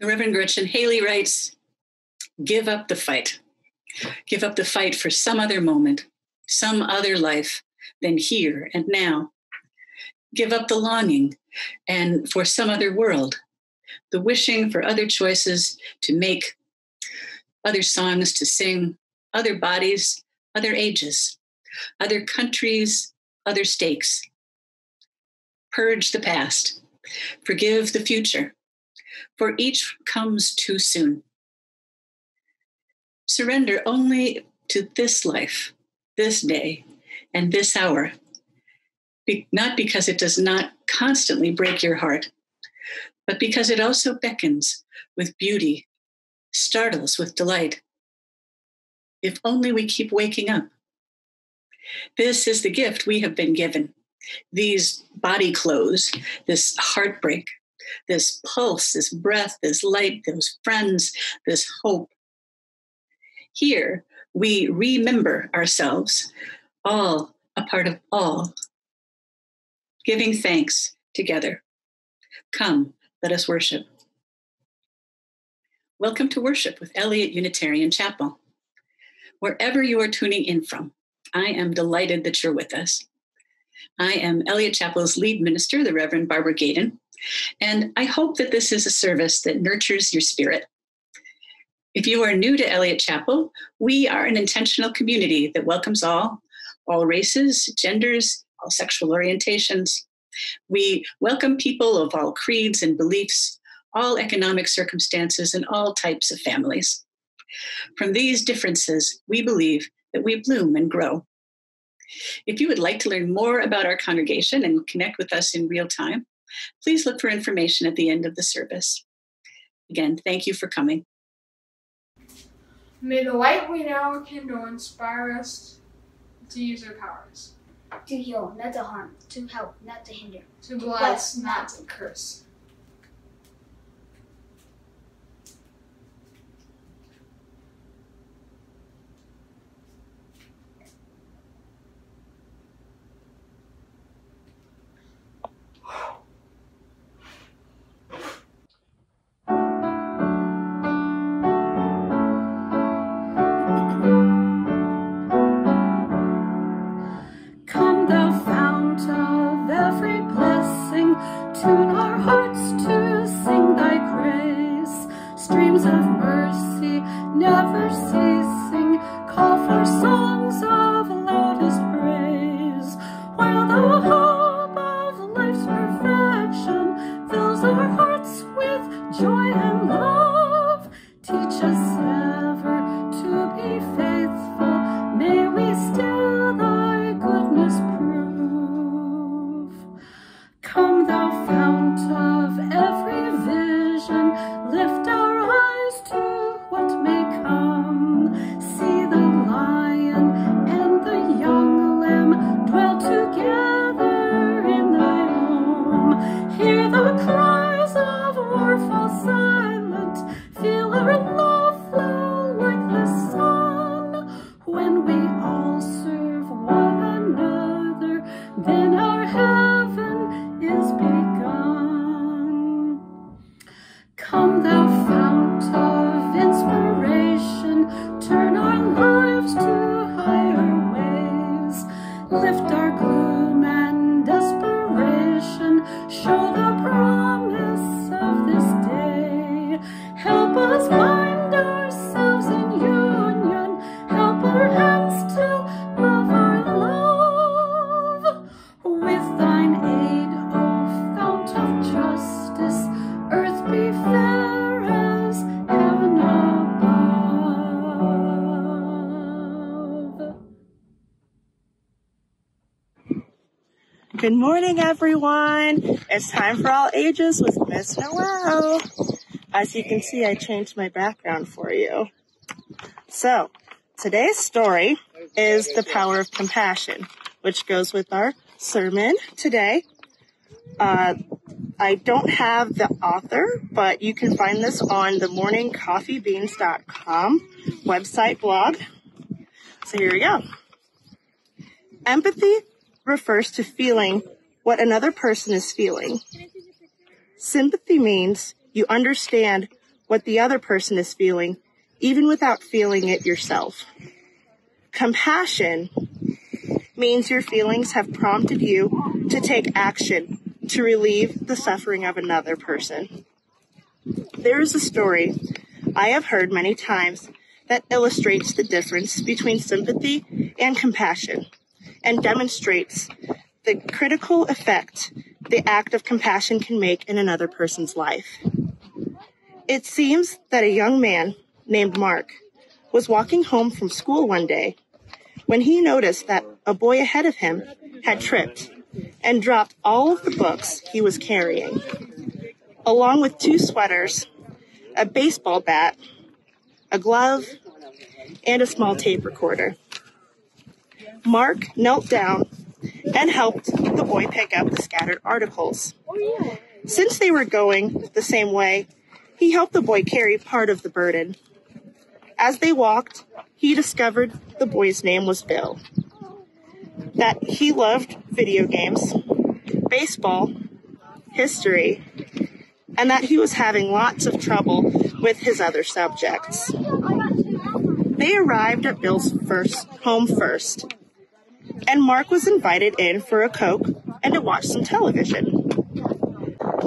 The Reverend Gretchen Haley writes, "Give up the fight. Give up the fight for some other moment, some other life than here and now. Give up the longing and for some other world, the wishing for other choices to make, other songs to sing, other bodies, other ages, other countries, other stakes. Purge the past. Forgive the future, for each comes too soon. Surrender only to this life, this day, and this hour, not because it does not constantly break your heart, but because it also beckons with beauty, startles with delight. If only we keep waking up. This is the gift we have been given. These body clothes, this heartbreak, this pulse, this breath, this light, those friends, this hope. Here, we remember ourselves, all a part of all, giving thanks together. Come, let us worship. Welcome to worship with Eliot Unitarian Chapel. Wherever you are tuning in from, I am delighted that you're with us. I am Eliot Chapel's lead minister, the Reverend Barbara Gaydon, and I hope that this is a service that nurtures your spirit. If you are new to Eliot Chapel, we are an intentional community that welcomes all races, genders, all sexual orientations. We welcome people of all creeds and beliefs, all economic circumstances, and all types of families. From these differences, we believe that we bloom and grow. If you would like to learn more about our congregation and connect with us in real time, please look for information at the end of the service. Again, thank you for coming. May the light we now kindle inspire us to use our powers. To heal, not to harm. To help, not to hinder. To bless, not to curse. Tune our hearts to sing thy praise. Streams of mercy never ceasing, call for songs of loudest praise. While the hope of life's perfection fills our hearts with joy and love, teach us ever to be faithful. May we still thy goodness prove. Come thou fount of every vision, lift our eyes to what may come. See the lion and the young lamb dwell together in thy home. Hear the cries of war fall silent, feel our love flow like the sun. When we all serve one another, then our heaven is begun. Come thou fount of inspiration, turn our lives to higher ways. Lift our gloom and desperation, show the promise of this day. Help us find ourselves in union, help our hands to love our love. With thine aid, O fount of justice, earth be fair as heaven above. Good morning, everyone. It's time for All Ages with Miss Noel. As you can see, I changed my background for you. So, today's story is The Power of Compassion, which goes with our sermon today. I don't have the author, but you can find this on the morningcoffeebeans.com website blog. So here we go. Empathy refers to feeling what another person is feeling. Sympathy means you understand what the other person is feeling, even without feeling it yourself. Compassion means your feelings have prompted you to take action to relieve the suffering of another person. There is a story I have heard many times that illustrates the difference between sympathy and compassion and demonstrates the critical effect the act of compassion can make in another person's life. It seems that a young man named Mark was walking home from school one day when he noticed that a boy ahead of him had tripped and dropped all of the books he was carrying, along with 2 sweaters, a baseball bat, a glove, and a small tape recorder. Mark knelt down and helped the boy pick up the scattered articles. Since they were going the same way, he helped the boy carry part of the burden. As they walked, he discovered the boy's name was Bill, that he loved video games, baseball, history, and that he was having lots of trouble with his other subjects. They arrived at Bill's home first, and Mark was invited in for a Coke and to watch some television.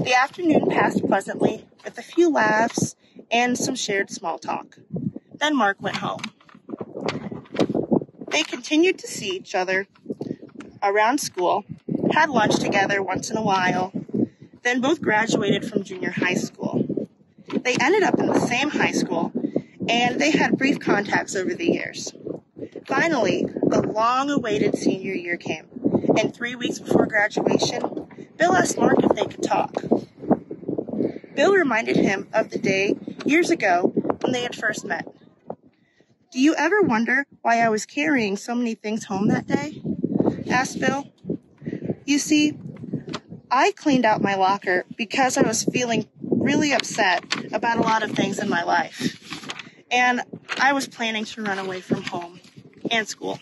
The afternoon passed pleasantly with a few laughs and some shared small talk. Then Mark went home. They continued to see each other around school, had lunch together once in a while, then both graduated from junior high school. They ended up in the same high school, and they had brief contacts over the years. Finally, the long-awaited senior year came, and 3 weeks before graduation, Bill asked Mark if they could talk. Bill reminded him of the day years ago when they had first met. "Do you ever wonder why I was carrying so many things home that day?" asked Bill. "You see, I cleaned out my locker because I was feeling really upset about a lot of things in my life, and I was planning to run away from home and school.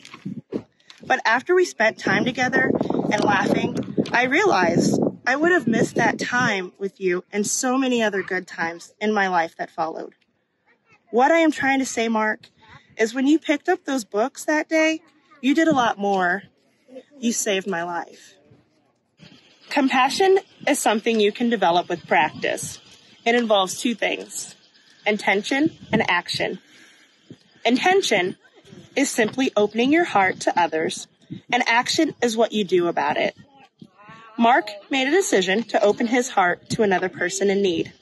But after we spent time together and laughing, I realized I would have missed that time with you and so many other good times in my life that followed. What I am trying to say, Mark, is when you picked up those books that day, you did a lot more. You saved my life." Compassion is something you can develop with practice. It involves 2 things: intention and action. Intention is simply opening your heart to others, and action is what you do about it. Mark made a decision to open his heart to another person in need.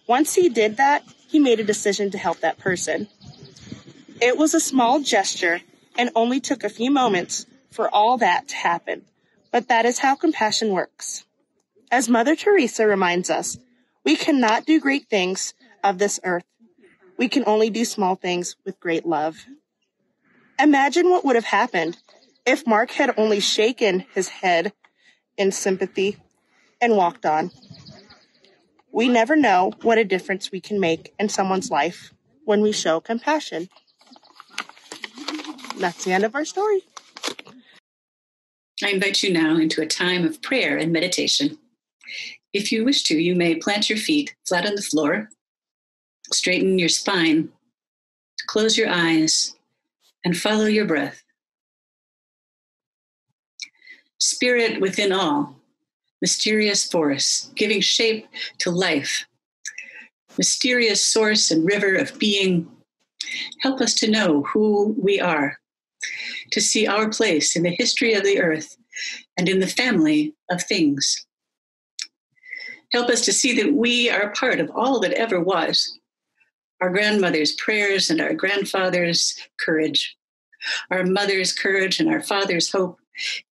Once he did that, he made a decision to help that person. It was a small gesture and only took a few moments for all that to happen, but that is how compassion works. As Mother Teresa reminds us, we cannot do great things of this earth. We can only do small things with great love. Imagine what would have happened if Mark had only shaken his head in sympathy and walked on. We never know what a difference we can make in someone's life when we show compassion. That's the end of our story. I invite you now into a time of prayer and meditation. If you wish to, you may plant your feet flat on the floor, straighten your spine, close your eyes, and follow your breath. Spirit within all, mysterious force, giving shape to life, mysterious source and river of being, help us to know who we are, to see our place in the history of the earth and in the family of things. Help us to see that we are part of all that ever was, our grandmother's prayers and our grandfather's courage, our mother's courage and our father's hope.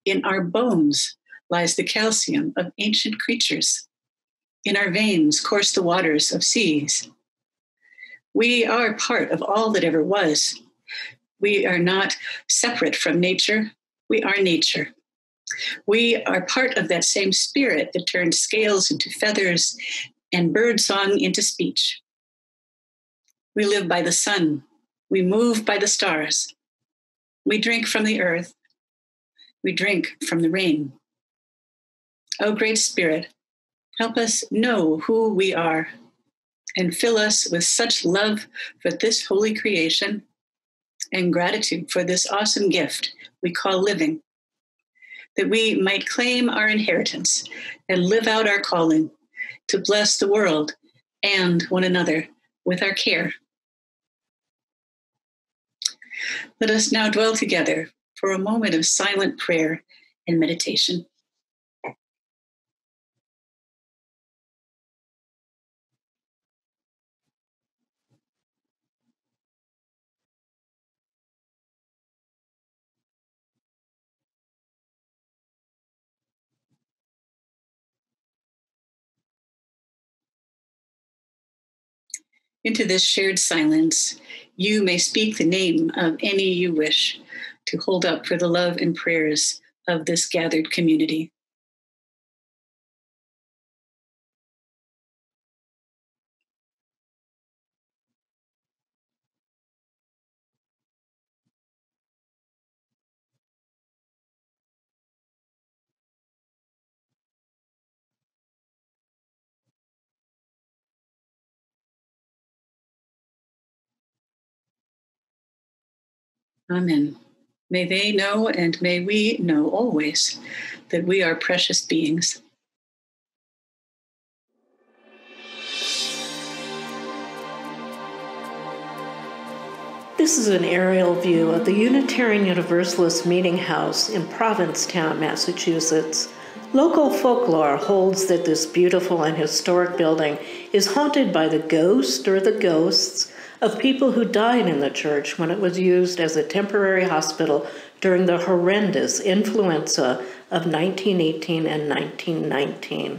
In our bones lies the calcium of ancient creatures. In our veins course the waters of seas. We are part of all that ever was. We are not separate from nature. We are nature. We are part of that same spirit that turned scales into feathers and birdsong into speech. We live by the sun. We move by the stars. We drink from the earth. We drink from the rain. O great Spirit, help us know who we are. and fill us with such love for this holy creation and gratitude for this awesome gift we call living, that we might claim our inheritance and live out our calling to bless the world and one another with our care. Let us now dwell together for a moment of silent prayer and meditation. Into this shared silence, you may speak the name of any you wish to hold up for the love and prayers of this gathered community. Amen. May they know, and may we know always, that we are precious beings. This is an aerial view of the Unitarian Universalist Meeting House in Provincetown, Massachusetts. Local folklore holds that this beautiful and historic building is haunted by the ghost or the ghosts of people who died in the church when it was used as a temporary hospital during the horrendous influenza of 1918 and 1919.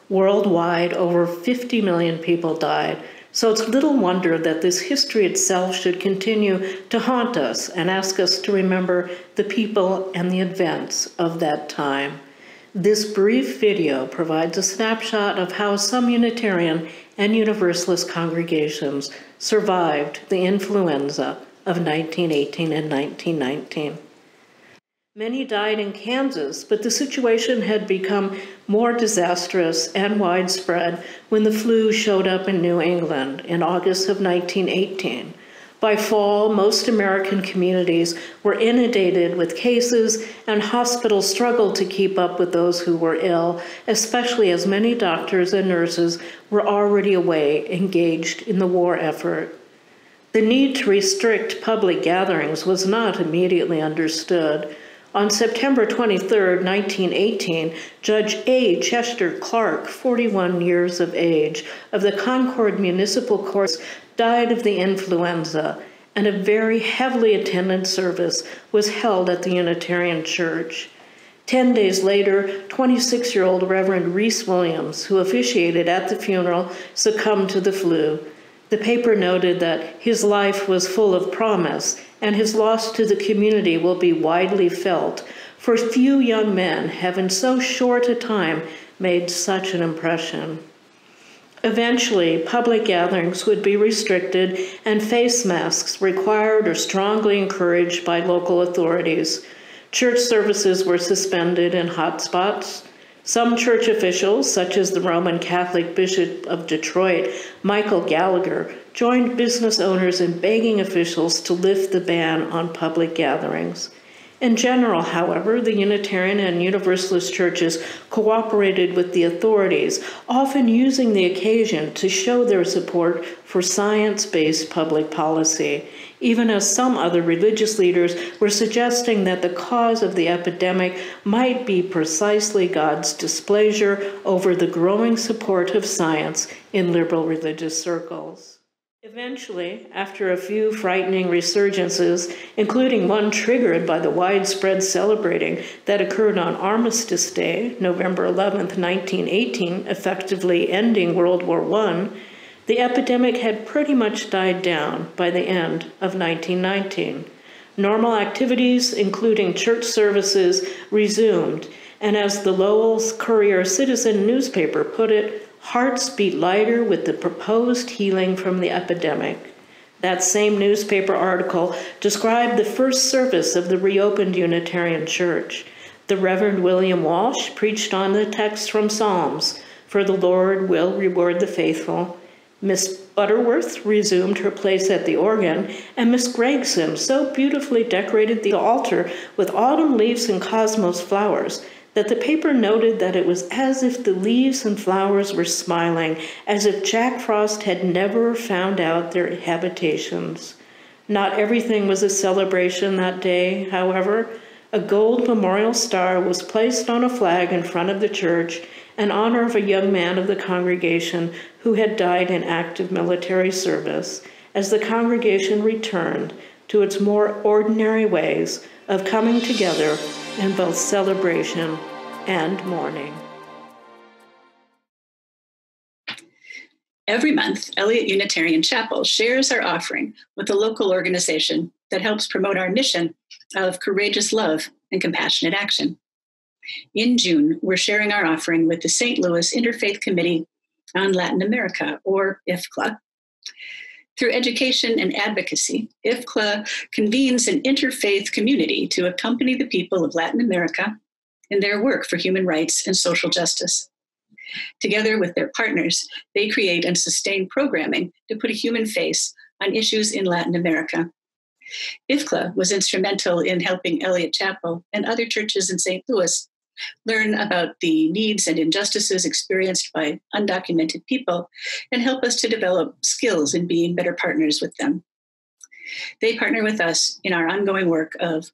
Worldwide, over 50 million people died, so it's little wonder that this history itself should continue to haunt us and ask us to remember the people and the events of that time. This brief video provides a snapshot of how some Unitarian and Universalist congregations survived the influenza of 1918 and 1919. Many died in Kansas, but the situation had become more disastrous and widespread when the flu showed up in New England in August of 1918. By fall, most American communities were inundated with cases, and hospitals struggled to keep up with those who were ill, especially as many doctors and nurses were already away, engaged in the war effort. The need to restrict public gatherings was not immediately understood. On September 23, 1918, Judge A. Chester Clark, 41 years of age, of the Concord Municipal Court, died of the influenza, and a very heavily attended service was held at the Unitarian Church. 10 days later, 26-year-old Reverend Reese Williams, who officiated at the funeral, succumbed to the flu. The paper noted that his life was full of promise, and his loss to the community will be widely felt, for few young men have in so short a time made such an impression. Eventually, public gatherings would be restricted and face masks required or strongly encouraged by local authorities. Church services were suspended in hot spots. Some church officials, such as the Roman Catholic Bishop of Detroit, Michael Gallagher, joined business owners in begging officials to lift the ban on public gatherings. In general, however, the Unitarian and Universalist churches cooperated with the authorities, often using the occasion to show their support for science-based public policy, even as some other religious leaders were suggesting that the cause of the epidemic might be precisely God's displeasure over the growing support of science in liberal religious circles. Eventually, after a few frightening resurgences, including one triggered by the widespread celebrating that occurred on Armistice Day, November 11, 1918, effectively ending World War I, the epidemic had pretty much died down by the end of 1919. Normal activities, including church services, resumed, and as the Lowell's Courier-Citizen newspaper put it, hearts beat lighter with the proposed healing from the epidemic. That same newspaper article described the first service of the reopened Unitarian Church. The Reverend William Walsh preached on the text from Psalms, "For the Lord will reward the faithful." Miss Butterworth resumed her place at the organ, and Miss Gregson so beautifully decorated the altar with autumn leaves and cosmos flowers that the paper noted that it was as if the leaves and flowers were smiling, as if Jack Frost had never found out their habitations. Not everything was a celebration that day, however. A gold memorial star was placed on a flag in front of the church in honor of a young man of the congregation who had died in active military service, as the congregation returned to its more ordinary ways of coming together in both celebration and mourning. Every month, Eliot Unitarian Chapel shares our offering with a local organization that helps promote our mission of courageous love and compassionate action. In June, we're sharing our offering with the St. Louis Interfaith Committee on Latin America, or IFCLA. Through education and advocacy, IFCLA convenes an interfaith community to accompany the people of Latin America in their work for human rights and social justice. Together with their partners, they create and sustain programming to put a human face on issues in Latin America. IFCLA was instrumental in helping Eliot Chapel and other churches in St. Louis learn about the needs and injustices experienced by undocumented people and help us to develop skills in being better partners with them. They partner with us in our ongoing work of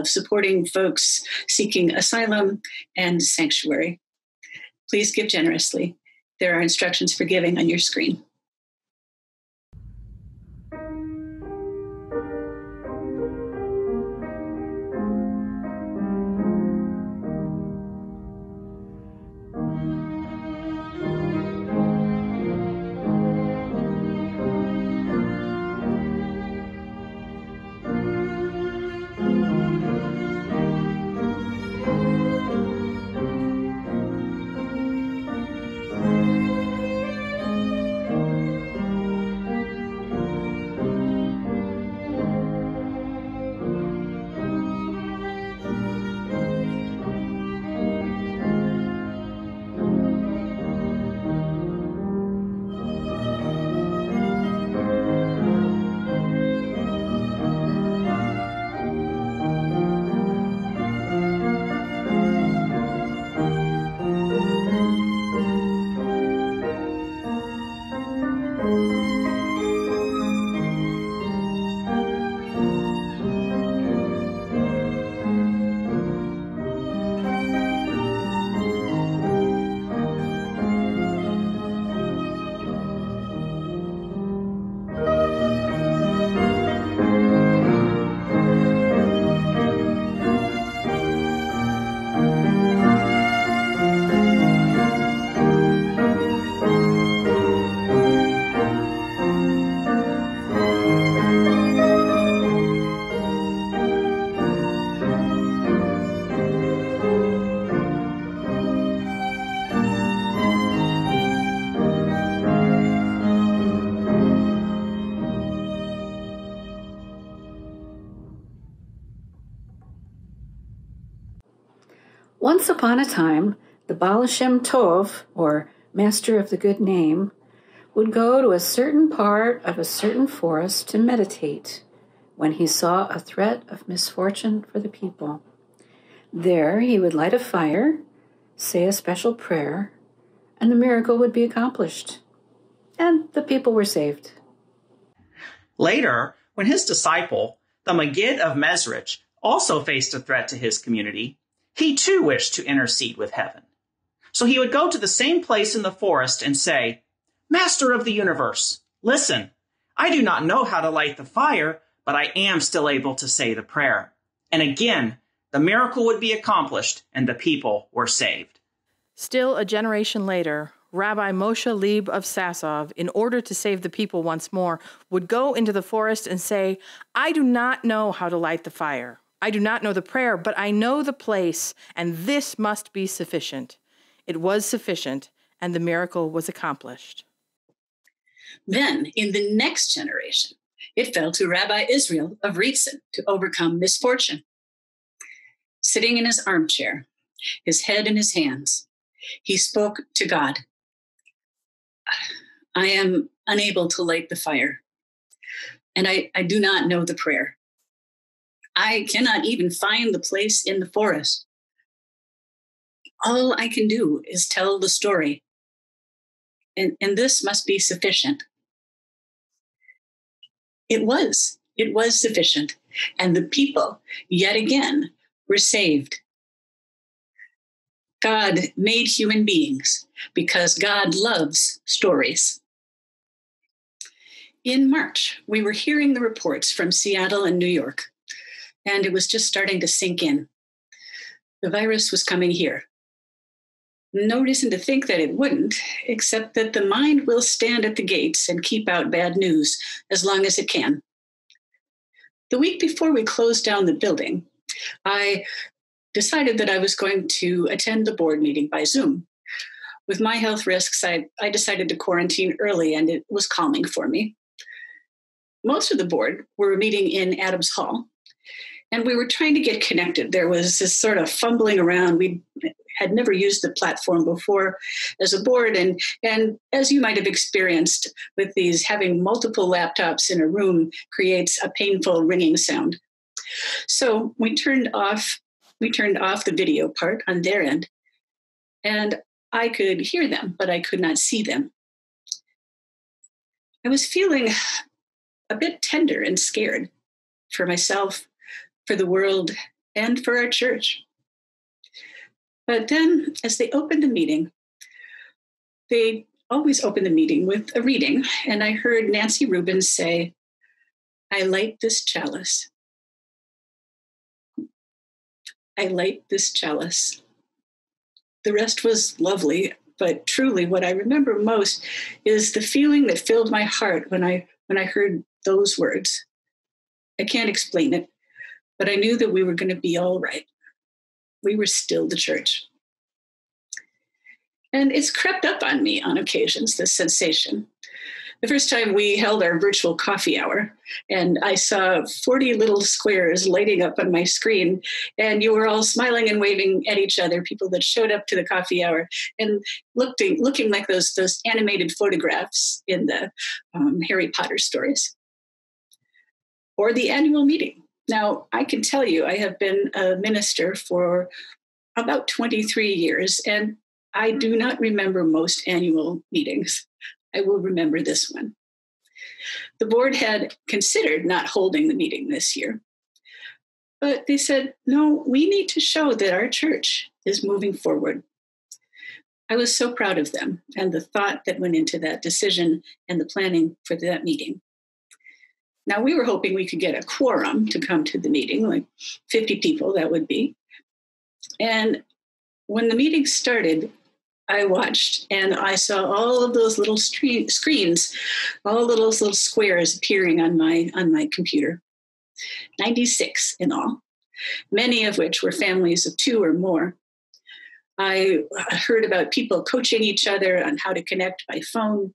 supporting folks seeking asylum and sanctuary. Please give generously. There are instructions for giving on your screen. Once upon a time, the Baal Shem Tov, or Master of the Good Name, would go to a certain part of a certain forest to meditate when he saw a threat of misfortune for the people. There he would light a fire, say a special prayer, and the miracle would be accomplished. And the people were saved. Later, when his disciple, the Maggid of Mezrich, also faced a threat to his community, he too wished to intercede with heaven. So he would go to the same place in the forest and say, "Master of the universe, listen, I do not know how to light the fire, but I am still able to say the prayer." And again, the miracle would be accomplished and the people were saved. Still a generation later, Rabbi Moshe Leib of Sassov, in order to save the people once more, would go into the forest and say, "I do not know how to light the fire. I do not know the prayer, but I know the place, and this must be sufficient." It was sufficient, and the miracle was accomplished. Then, in the next generation, it fell to Rabbi Israel of Rietzen to overcome misfortune. Sitting in his armchair, his head in his hands, he spoke to God. I am unable to light the fire. And I do not know the prayer. I cannot even find the place in the forest. All I can do is tell the story. And this must be sufficient. It was sufficient. And the people, yet again, were saved. God made human beings because God loves stories. In March, we were hearing the reports from Seattle and New York, and it was just starting to sink in. The virus was coming here. No reason to think that it wouldn't, except that the mind will stand at the gates and keep out bad news as long as it can. The week before we closed down the building, I decided that I was going to attend the board meeting by Zoom. With my health risks, I decided to quarantine early, and it was calming for me. Most of the board were meeting in Adams Hall, and we were trying to get connected. There was this sort of fumbling around. We had never used the platform before as a board, and as you might have experienced with these, having multiple laptops in a room creates a painful ringing sound. So we turned off the video part on their end, and I could hear them, but I could not see them. I was feeling a bit tender and scared for myself, for the world, and for our church. But then, as they opened the meeting, they always open the meeting with a reading, and I heard Nancy Rubin say, "I light this chalice. I light this chalice." The rest was lovely, but truly what I remember most is the feeling that filled my heart when I heard those words. I can't explain it, but I knew that we were going to be all right. We were still the church. And it's crept up on me on occasions, this sensation. The first time we held our virtual coffee hour, and I saw 40 little squares lighting up on my screen, and you were all smiling and waving at each other, people that showed up to the coffee hour, and looking like those animated photographs in the Harry Potter stories. Or the annual meeting. Now, I can tell you, I have been a minister for about 23 years, and I do not remember most annual meetings. I will remember this one. The board had considered not holding the meeting this year, but they said, no, we need to show that our church is moving forward. I was so proud of them and the thought that went into that decision and the planning for that meeting. Now, we were hoping we could get a quorum to come to the meeting, like 50 people, that would be. And when the meeting started, I watched and I saw all of those little screens, all of those little squares appearing on my computer. 96 in all, many of which were families of 2 or more. I heard about people coaching each other on how to connect by phone.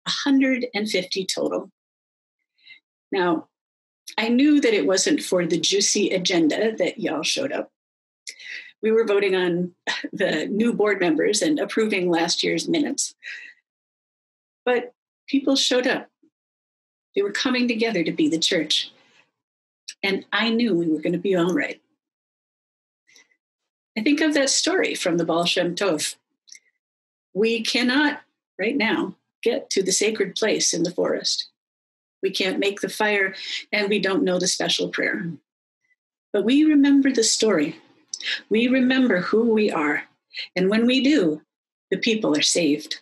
150 total. Now, I knew that it wasn't for the juicy agenda that y'all showed up. We were voting on the new board members and approving last year's minutes. But people showed up. They were coming together to be the church. And I knew we were going to be all right. I think of that story from the Baal Shem Tov. We cannot, right now, get to the sacred place in the forest. We can't make the fire, and we don't know the special prayer. But we remember the story. We remember who we are. And when we do, the people are saved.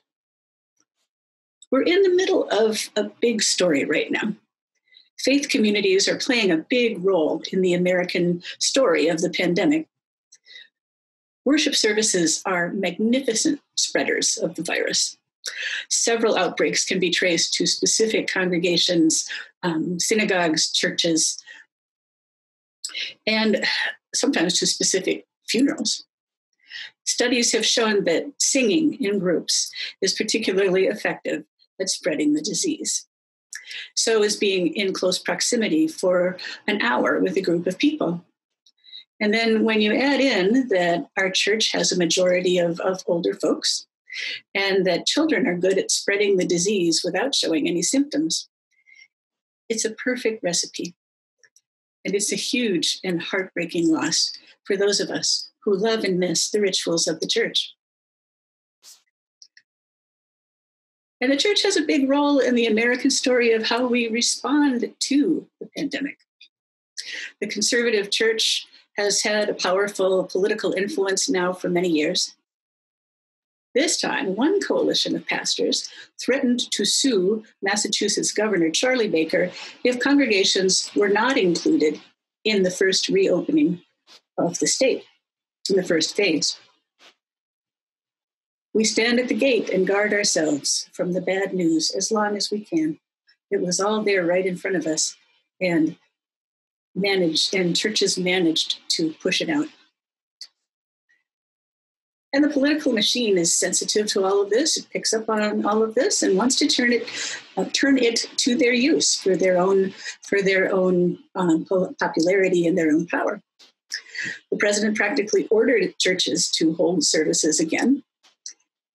We're in the middle of a big story right now. Faith communities are playing a big role in the American story of the pandemic. Worship services are magnificent spreaders of the virus. Several outbreaks can be traced to specific congregations, synagogues, churches, and sometimes to specific funerals. Studies have shown that singing in groups is particularly effective at spreading the disease. So is being in close proximity for an hour with a group of people. And then when you add in that our church has a majority of older folks, and that children are good at spreading the disease without showing any symptoms. It's a perfect recipe, and it's a huge and heartbreaking loss for those of us who love and miss the rituals of the church. And the church has a big role in the American story of how we respond to the pandemic. The conservative church has had a powerful political influence now for many years. This time, one coalition of pastors threatened to sue Massachusetts Governor Charlie Baker if congregations were not included in the first reopening of the state, in the first phase. We stand at the gate and guard ourselves from the bad news as long as we can. It was all there right in front of us, and churches managed to push it out. And the political machine is sensitive to all of this. It picks up on all of this and wants to turn it to their use for their own popularity and their own power. The president practically ordered churches to hold services again,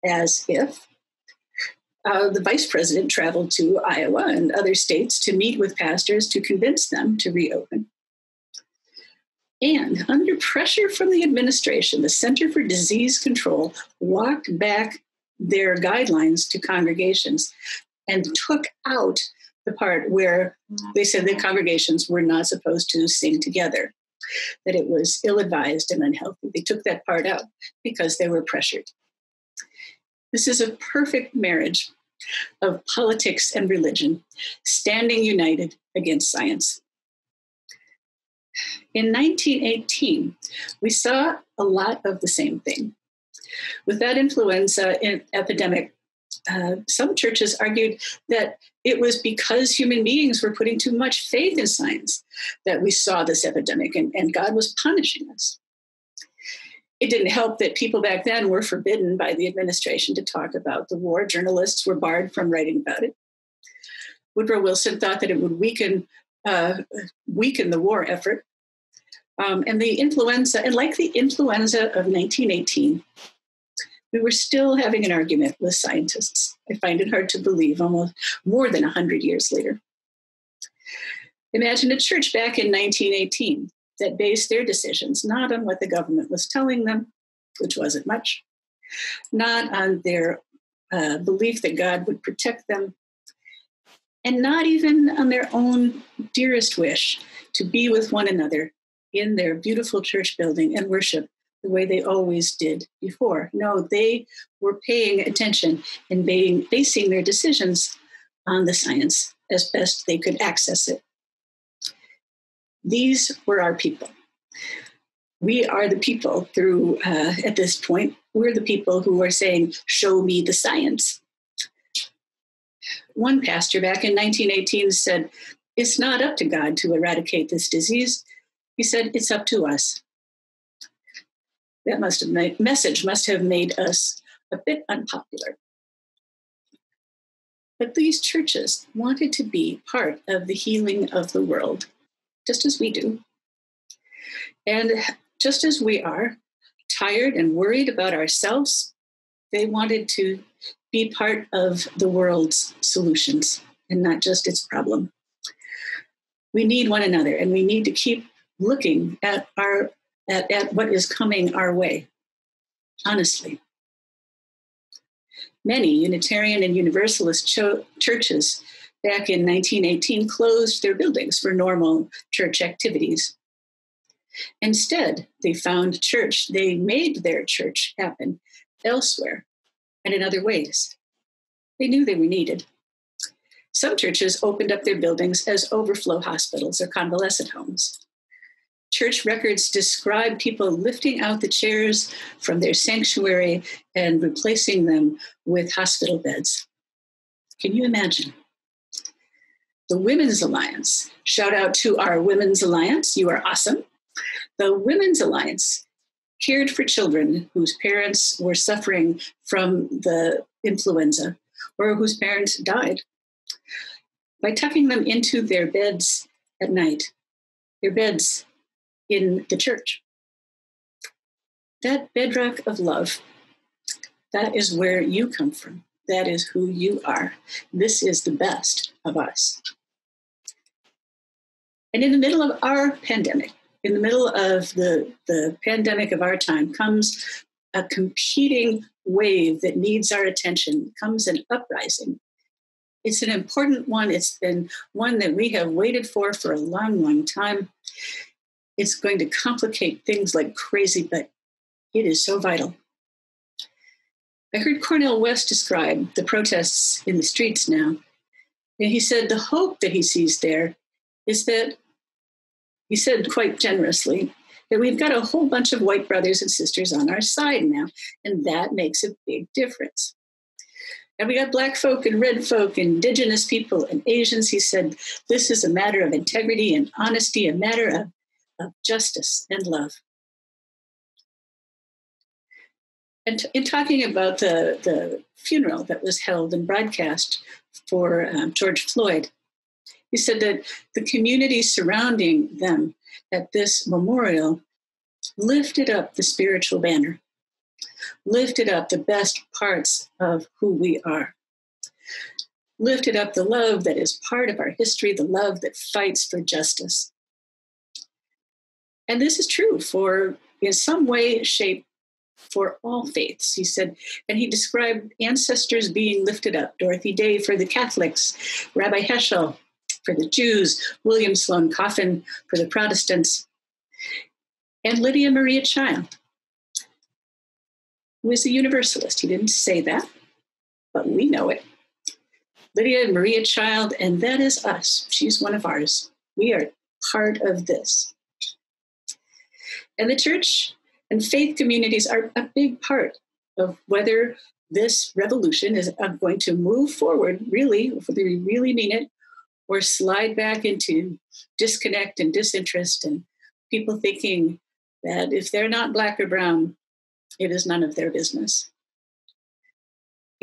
as if the vice president traveled to Iowa and other states to meet with pastors to convince them to reopen. And under pressure from the administration, the Center for Disease Control walked back their guidelines to congregations and took out the part where they said that congregations were not supposed to sing together, that it was ill-advised and unhealthy. They took that part out because they were pressured. This is a perfect marriage of politics and religion, standing united against science. In 1918, we saw a lot of the same thing. With that influenza epidemic, some churches argued that it was because human beings were putting too much faith in science that we saw this epidemic, and God was punishing us. It didn't help that people back then were forbidden by the administration to talk about the war. Journalists were barred from writing about it. Woodrow Wilson thought that it would weaken the war effort. And the influenza, and like the influenza of 1918, we were still having an argument with scientists. I find it hard to believe, almost more than 100 years later. Imagine a church back in 1918 that based their decisions not on what the government was telling them, which wasn't much, not on their belief that God would protect them, and not even on their own dearest wish to be with one another in their beautiful church building and worship the way they always did before. No, they were paying attention and basing their decisions on the science as best they could access it. These were our people. We are the people at this point, we're the people who are saying, show me the science. One pastor back in 1918 said, it's not up to God to eradicate this disease. He said, it's up to us. That message must have made us a bit unpopular. But these churches wanted to be part of the healing of the world, just as we do. And just as we are tired and worried about ourselves, they wanted to be part of the world's solutions and not just its problem. We need one another, and we need to keep looking at what is coming our way, honestly. Many Unitarian and Universalist churches back in 1918 closed their buildings for normal church activities. Instead, they made their church happen elsewhere and in other ways. They knew they were needed. Some churches opened up their buildings as overflow hospitals or convalescent homes. Church records describe people lifting out the chairs from their sanctuary and replacing them with hospital beds. Can you imagine? The Women's Alliance, shout out to our Women's Alliance, you are awesome. The Women's Alliance cared for children whose parents were suffering from the influenza or whose parents died by tucking them into their beds at night, their beds in the church. That bedrock of love, That is where you come from. That is who you are. This is the best of us. And in the middle of our pandemic, in the middle of the pandemic of our time, comes a competing wave that needs our attention, comes an uprising. It's an important one. It's been one that we have waited for a long, long time. It's going to complicate things like crazy, but it is so vital. I heard Cornel West describe the protests in the streets now. And he said the hope that he sees there is that, he said quite generously, that we've got a whole bunch of white brothers and sisters on our side now, and that makes a big difference. And we got Black folk and red folk, indigenous people and Asians. He said, this is a matter of integrity and honesty, a matter of justice and love. And in talking about the funeral that was held and broadcast for George Floyd, he said that the community surrounding them at this memorial lifted up the spiritual banner, lifted up the best parts of who we are, lifted up the love that is part of our history, the love that fights for justice. And this is true for, in some way, shape, for all faiths, he said. And he described ancestors being lifted up. Dorothy Day for the Catholics, Rabbi Heschel for the Jews, William Sloane Coffin for the Protestants, and Lydia Maria Child, who is a Universalist. He didn't say that, but we know it. Lydia Maria Child, and that is us. She's one of ours. We are part of this. And the church and faith communities are a big part of whether this revolution is going to move forward, really, whether we really mean it, or slide back into disconnect and disinterest and people thinking that if they're not Black or brown, it is none of their business.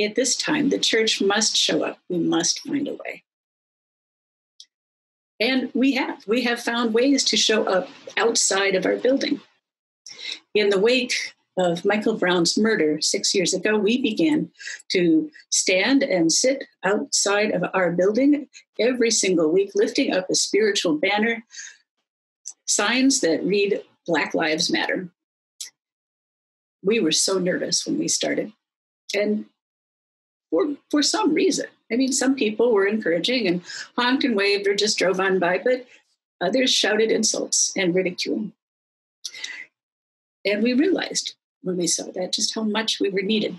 At this time, the church must show up. We must find a way. And we have found ways to show up outside of our building. In the wake of Michael Brown's murder 6 years ago, we began to stand and sit outside of our building every single week, lifting up a spiritual banner, signs that read Black Lives Matter. We were so nervous when we started. And for some reason, I mean, some people were encouraging and honked and waved or just drove on by, but others shouted insults and ridicule. And we realized when we saw that just how much we were needed.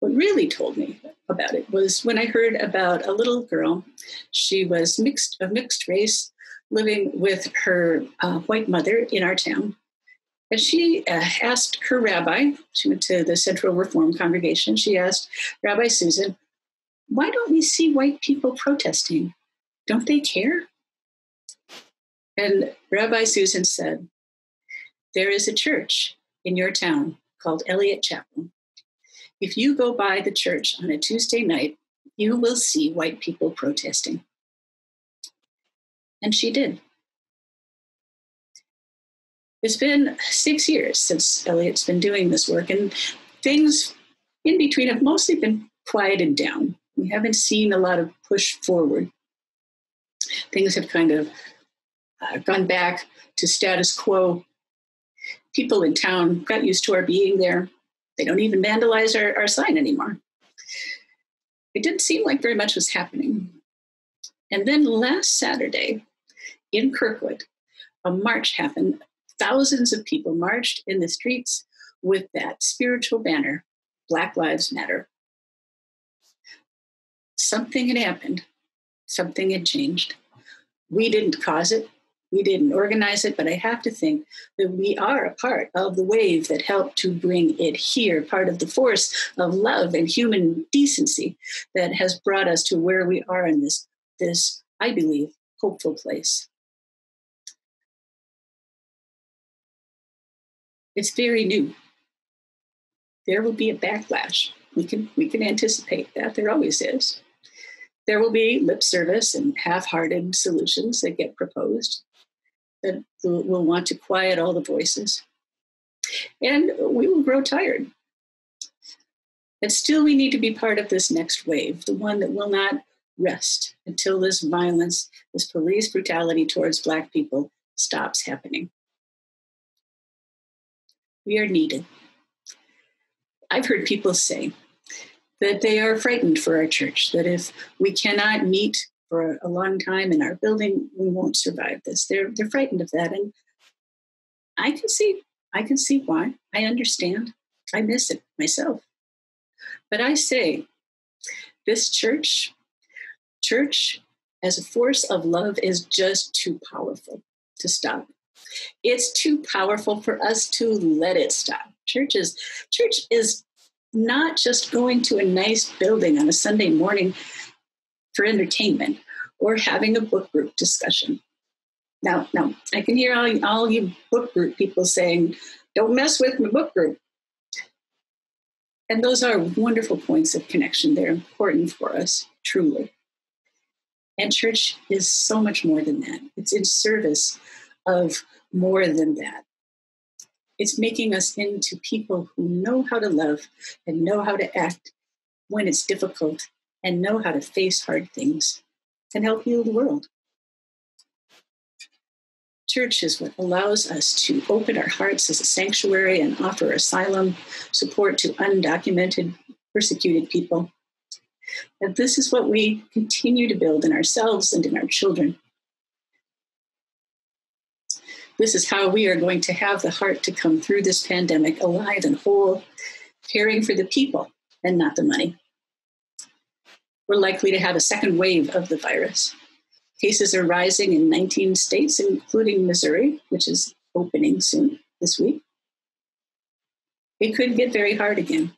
What really told me about it was when I heard about a little girl. She was of mixed race, living with her white mother in our town. And she asked her rabbi, she went to the Central Reform Congregation, she asked Rabbi Susan, why don't we see white people protesting? Don't they care? And Rabbi Susan said, there is a church in your town called Eliot Chapel. If you go by the church on a Tuesday night, you will see white people protesting. And she did. It's been 6 years since Eliot's been doing this work, and things in between have mostly been quieted down. We haven't seen a lot of push forward. Things have kind of gone back to status quo. People in town got used to our being there. They don't even vandalize our sign anymore. It didn't seem like very much was happening. And then last Saturday in Kirkwood, a march happened. Thousands of people marched in the streets with that spiritual banner, Black Lives Matter. Something had happened. Something had changed. We didn't cause it. We didn't organize it, but I have to think that we are a part of the wave that helped to bring it here, part of the force of love and human decency that has brought us to where we are in this, I believe, hopeful place. It's very new. There will be a backlash. We can anticipate that. There always is. There will be lip service and half-hearted solutions that get proposed that will want to quiet all the voices. And we will grow tired. But still, we need to be part of this next wave, the one that will not rest until this violence, this police brutality towards Black people stops happening. We are needed. I've heard people say that they are frightened for our church, that if we cannot meet for a long time in our building, we won't survive this. They're frightened of that. And I can see why. I understand. I miss it myself. But I say, this church as a force of love is just too powerful to stop. It's too powerful for us to let it stop. Church is not just going to a nice building on a Sunday morning for entertainment or having a book group discussion. Now, I can hear all you book group people saying, don't mess with my book group. And those are wonderful points of connection. They're important for us, truly. And church is so much more than that. It's in service of more than that. It's making us into people who know how to love and know how to act when it's difficult and know how to face hard things and help heal the world. Church is what allows us to open our hearts as a sanctuary and offer asylum, support to undocumented, persecuted people. And this is what we continue to build in ourselves and in our children. This is how we are going to have the heart to come through this pandemic alive and whole, caring for the people and not the money. We're likely to have a second wave of the virus. Cases are rising in 19 states, including Missouri, which is opening soon this week. It could get very hard again.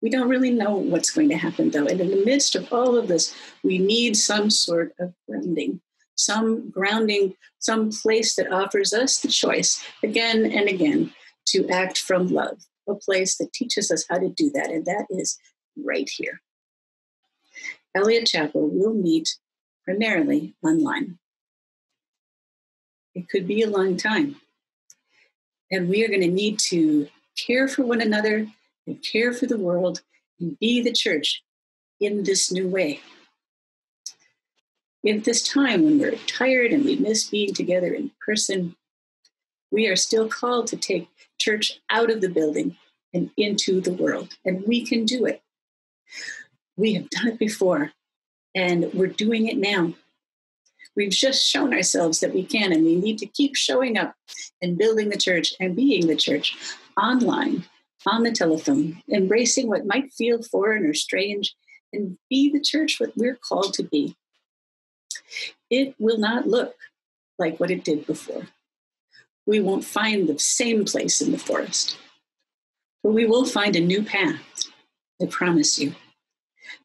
We don't really know what's going to happen, though. And in the midst of all of this, we need some sort of grounding, some place that offers us the choice again and again to act from love, a place that teaches us how to do that. And that is right here. Eliot Chapel will meet primarily online. It could be a long time. And we are going to need to care for one another and care for the world and be the church in this new way. In this time when we're tired and we miss being together in person, we are still called to take church out of the building and into the world. And we can do it. We have done it before, and we're doing it now. We've just shown ourselves that we can, and we need to keep showing up and building the church and being the church online, on the telephone, embracing what might feel foreign or strange, and be the church what we're called to be. It will not look like what it did before. We won't find the same place in the forest, but we will find a new path, I promise you.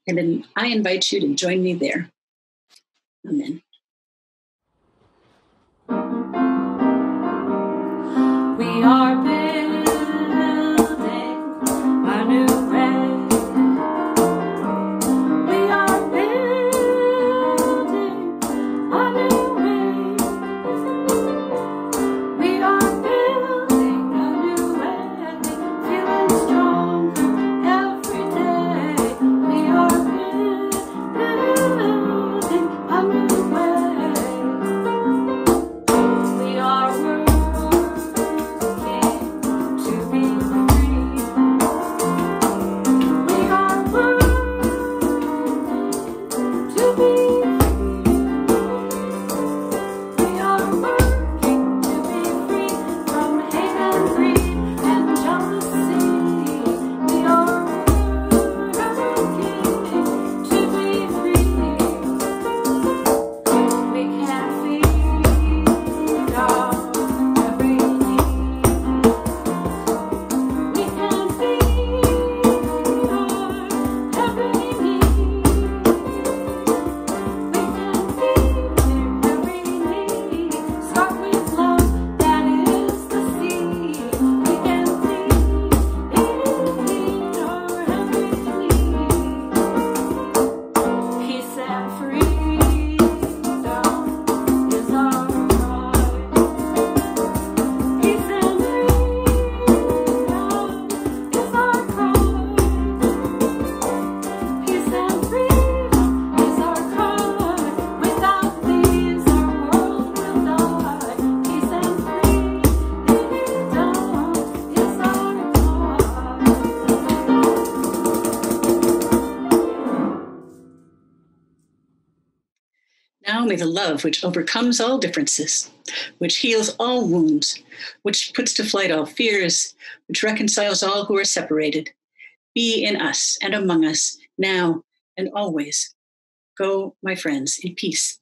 And I invite you to join me there. Amen. We are building a new way. We are building a new way. We are building a new way. Feeling stronger every day. We are building a new way. We are working Now may the love which overcomes all differences, which heals all wounds, which puts to flight all fears, which reconciles all who are separated, be in us and among us now and always. Go, my friends, in peace.